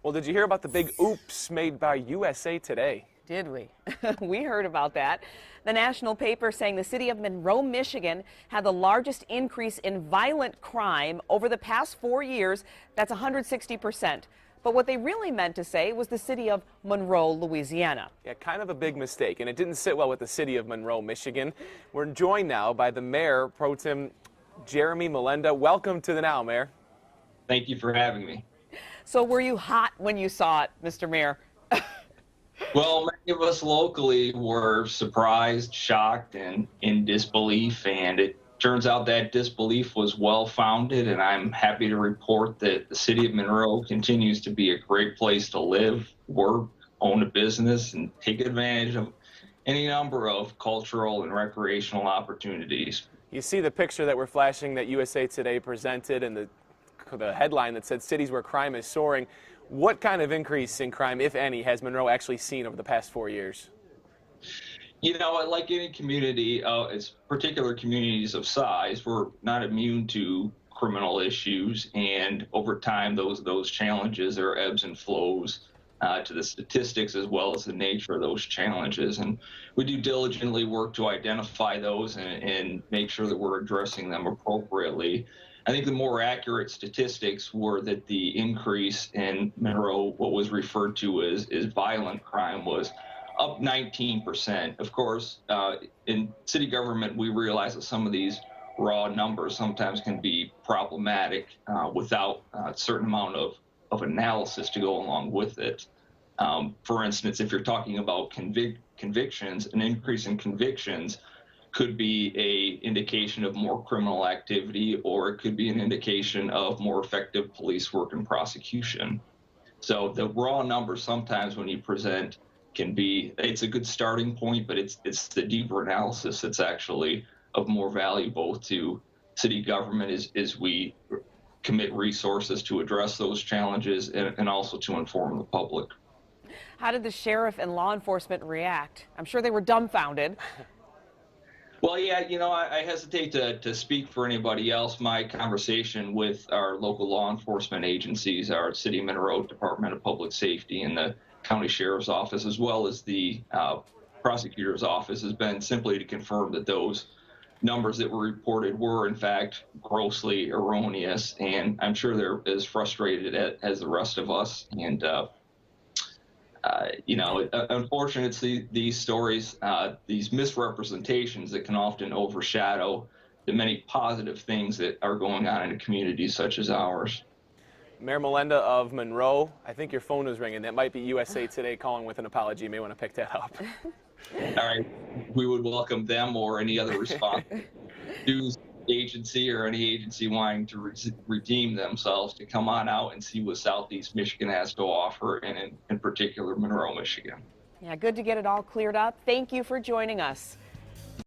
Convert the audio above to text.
Well, did you hear about the big oops made by USA Today? Did we? We heard about that. The national paper saying the city of Monroe, Michigan had the largest increase in violent crime over the past 4 years. That's 160%. But what they really meant to say was the city of Monroe, Louisiana. Yeah, kind of a big mistake, and it didn't sit well with the city of Monroe, Michigan. We're joined now by the mayor, Pro Tem Jeremy Melenda. Welcome to the Now, Mayor. Thank you for having me. So were you hot when you saw it, Mr. Mayor? Well, many of us locally were surprised, shocked, and in disbelief, and it turns out that disbelief was well-founded, and I'm happy to report that the city of Monroe continues to be a great place to live, work, own a business, and take advantage of any number of cultural and recreational opportunities. You see the picture that we're flashing that USA Today presented and the headline that said cities where crime is soaring. What kind of increase in crime, if any, has Monroe actually seen over the past 4 years? You know, like any community, it's particular communities of size, we're not immune to criminal issues, and over time those challenges, there are ebbs and flows to the statistics as well as the nature of those challenges, and we do diligently work to identify those and make sure that we're addressing them appropriately. I think the more accurate statistics were that the increase in Monroe, what was referred to as violent crime, was up 19%. Of course, in city government, we realize that some of these raw numbers sometimes can be problematic without a certain amount of analysis to go along with it. For instance, if you're talking about convictions, an increase in convictions could be an indication of more criminal activity, or it could be an indication of more effective police work and prosecution. So the raw numbers sometimes when you present it's a good starting point, but it's the deeper analysis that's actually of more value both to city government as we commit resources to address those challenges and also to inform the public. How did the sheriff and law enforcement react? I'm sure they were dumbfounded. Well, yeah, you know, I hesitate to speak for anybody else. My conversation with our local law enforcement agencies, our City of Monroe Department of Public Safety and the County Sheriff's Office, as well as the Prosecutor's Office, has been simply to confirm that those numbers that were reported were, in fact, grossly erroneous. And I'm sure they're as frustrated as the rest of us. And you know, unfortunately, these stories, these misrepresentations that can often overshadow the many positive things that are going on in a community such as ours. Mayor Melenda of Monroe, I think your phone is ringing. That might be USA Today calling with an apology. You may want to pick that up. All right. We would welcome them or any other response news agency or any agency wanting to redeem themselves to come on out and see what Southeast Michigan has to offer, and in particular Monroe, Michigan. Yeah, good to get it all cleared up. Thank you for joining us.